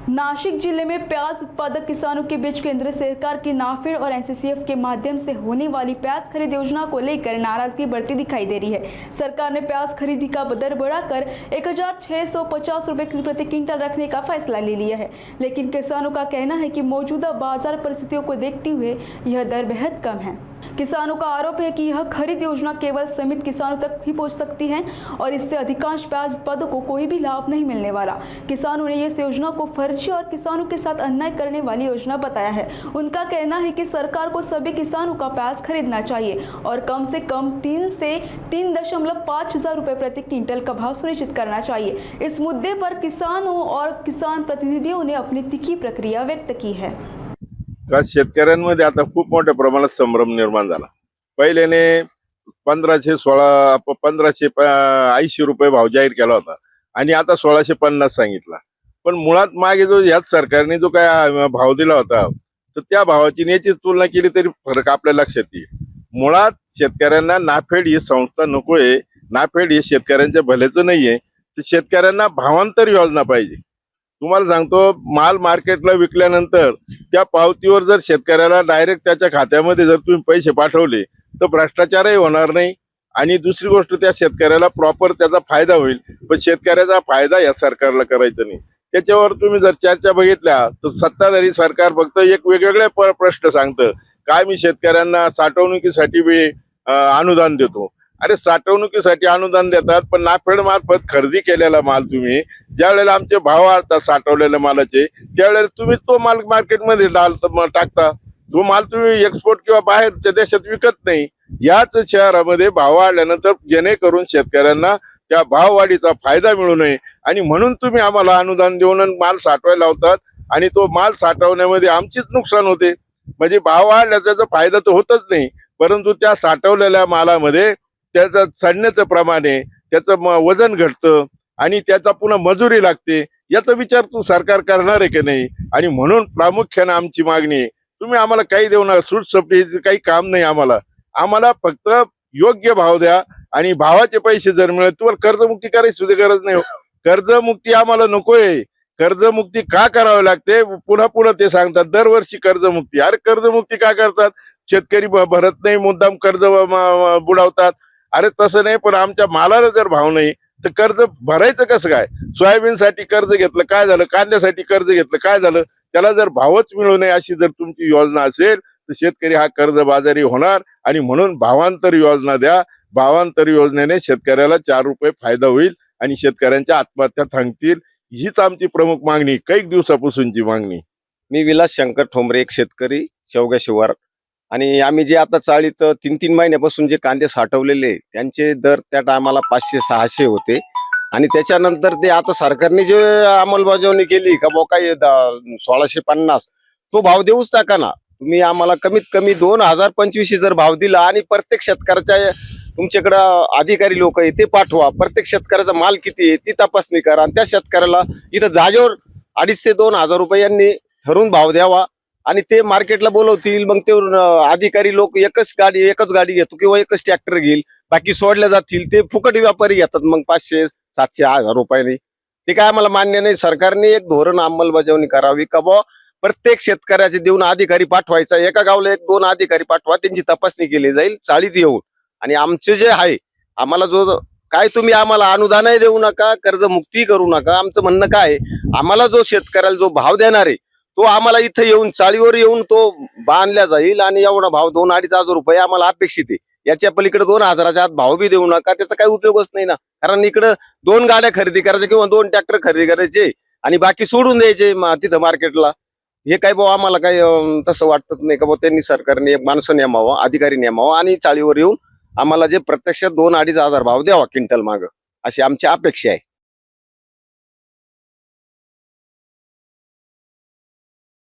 नासिक जिले में प्याज उत्पादक किसानों के बीच केंद्र सरकार की नाफेड और एनसीसीएफ के माध्यम से होने वाली प्याज खरीद योजना को लेकर नाराजगी बढ़ती दिखाई दे रही है। सरकार ने प्याज खरीदी का दर बढ़ाकर 1650 रुपए प्रति क्विंटल रखने का फैसला ले लिया है, लेकिन किसानों का कहना है कि मौजूदा बाजार परिस्थितियों को देखते हुए यह दर बेहद कम है। किसानों का आरोप है कि यह खरीद योजना केवल सीमित किसानों तक ही पहुंच सकती है और इससे अधिकांश प्याज उत्पादकों को कोई भी लाभ नहीं मिलने वाला। किसानों ने इस योजना को फर्जी और किसानों के साथ अन्याय करने वाली योजना बताया है। उनका कहना है कि सरकार को सभी किसानों का प्याज खरीदना चाहिए और कम से कम 3 से 3.5 हजार रुपए प्रति क्विंटल का भाव सुनिश्चित करना चाहिए। इस मुद्दे पर किसानों और किसान प्रतिनिधियों ने अपनी तीखी प्रतिक्रिया व्यक्त की है। शेतकऱ्यांमध्ये आता खूप मोठ्या प्रमाणात संभ्रम निर्माण झाला। पहिल्याने 1580 रुपये भाव जाहीर केला होता आणि आता 1650 सांगितला, पण मुळात मागे जो याच सरकारने जो काय भाव दिला होता तर त्या भावाची याची तुलना केली तरी फरक आपल्या लक्षात येईल। मुळात शेतकऱ्यांना नाफेड ही संस्था नकोय, नाफेड हे शेतकऱ्यांच्या भल्याचं नाहीये, तर शेतकऱ्यांना भावांतर योजना पाहिजे। तुम्हाला सांगतो, माल मार्केटला विकल्यानंतर त्या पावतीवर जर शेतकऱ्याला डायरेक्ट त्याच्या खात्यामध्ये जर तुम्ही पैसे पाठवले तर भ्रष्टाचारही होणार नाही आणि दुसरी गोष्ट त्या शेतकऱ्याला प्रॉपर त्याचा फायदा होईल। पण शेतकऱ्याचा फायदा या सरकारला करायचा नाही। त्याच्यावर तुम्ही जर चर्चा बघितल्या तर सत्ताधारी सरकार फक्त एक वेगवेगळे प्रश्न सांगतं, काय मी शेतकऱ्यांना साठवणुकीसाठी अनुदान देतो। अरे साठवणुकीसाठी अनुदान देतात, पण नाफेड मार्फत खरेदी केलेला माल तुम्ही ज्या वेळेला आमचे भाव वाढतात साठवलेल्या मालाचे, त्यावेळेला तुम्ही तो माल मार्केटमध्ये टाकता। तो माल तुम्ही एक्सपोर्ट किंवा बाहेरच्या देशात विकत नाही। याच शहरामध्ये भाव वाढल्यानंतर जेणेकरून शेतकऱ्यांना त्या भाव वाढीचा फायदा मिळू नये आणि म्हणून तुम्ही आम्हाला अनुदान देऊन माल साठवायला लावतात आणि तो माल साठवण्यामध्ये आमचीच नुकसान होते। म्हणजे भाव वाढल्याचा फायदा तर होतच नाही, परंतु त्या साठवलेल्या मालामध्ये त्याचं सडण्याचं प्रमाण आहे, त्याचं वजन घटतं आणि त्याचा पुन्हा मजुरी लागते। याचा विचार तू सरकार करणार आहे की नाही? आणि म्हणून प्रामुख्याने आमची मागणी आहे, तुम्ही आम्हाला काही देऊ नका, सूट सवलतीचं काही काम नाही आम्हाला फक्त योग्य भाव द्या आणि भावाचे पैसे जर मिळत, तुम्हाला कर्जमुक्ती करायची सुद्धा गरज नाही। कर्जमुक्ती आम्हाला नकोय। कर्जमुक्ती का करावी लागते? पुन्हा ते सांगतात दरवर्षी कर्जमुक्ती। अरे कर्जमुक्ती का करतात? शेतकरी भरत नाही, मुद्दाम कर्ज बुडवतात। अरे तसं नाही, पण आमच्या मालाला जर भाव नाही तर कर्ज भरायचं कसं काय? सोयाबीनसाठी कर्ज घेतलं काय झालं? कांद्यासाठी कर्ज घेतलं काय झालं? त्याला जर भावच मिळू नये अशी जर तुमची योजना असेल तर शेतकरी हा कर्जबाजारी होणार आणि म्हणून भावांतर योजना द्या। भावांतर योजनेने शेतकऱ्याला 4 रुपये फायदा होईल आणि शेतकऱ्यांच्या आत्महत्या थांबतील। हीच आमची प्रमुख मागणी, काही दिवसापासूनची मागणी। मी विलास शंकर ठोंबरे, एक शेतकरी, शेवगा शिवार। आणि आम्ही जे आता चाळीत 3-3 महिन्यापासून जे कांदे साठवलेले त्यांचे दर त्या टायमाला 500-600 होते आणि त्याच्यानंतर ते आता सरकारने जे अंमलबजावणी केली का बो काही 1650 तो भाव देऊच टाका ना तुम्ही। आम्हाला कमीत कमी 2025 जर भाव दिला आणि प्रत्येक शेतकऱ्याच्या तुमच्याकडं अधिकारी लोक आहे ते पाठवा, प्रत्येक शेतकऱ्याचा माल किती आहे ती तपासणी करा आणि त्या शेतकऱ्याला इथं जागेवर 2,500 ते 2,000 रुपये यांनी ठरवून भाव द्यावा आणि ते मार्केटला बोलवतील। मग ते अधिकारी लोक एकच गाडी घेतो किंवा एकच ट्रॅक्टर घेईल, बाकी सोडल्या जातील। ते फुकट व्यापारी घेतात मग 500, 700, 1000 रुपयाने। ते काय आम्हाला मान्य नाही। सरकारने एक धोरण अंमलबजावणी करावी का बा प्रत्येक शेतकऱ्याचे देऊन अधिकारी पाठवायचा, एका गावला 1-2 अधिकारी पाठवा, त्यांची तपासणी केली जाईल चाळीत येऊन। आणि आमचे जे आहे आम्हाला जो काय तुम्ही आम्हाला अनुदानही देऊ नका, कर्जमुक्ती करू नका। आमचं म्हणणं काय, आम्हाला जो शेतकऱ्याला जो भाव देणार आहे तो आम्हाला इथं येऊन चाळीवर येऊन तो बांधला जाईल आणि एवढा भाव 2-2.5 हजार रुपये आम्हाला अपेक्षित आहे। याच्या पलीकडे 2,000च्या आत भाव बी देऊ नका, त्याचा काही उपयोगच नाही ना। कारण इकडं 2 गाड्या खरेदी करायच्या किंवा 2 ट्रॅक्टर खरेदी करायचे आणि बाकी सोडून द्यायचे तिथं मार्केटला। हे काय भाऊ आम्हाला काही तसं वाटत नाही का भाऊ त्यांनी सरकारने एक माणसं नेमावं, अधिकारी नेमावं आणि चाळीवर येऊन आम्हाला जे प्रत्यक्षात 2-2.5 हजार भाव द्यावा क्विंटल माग, अशी आमची अपेक्षा आहे।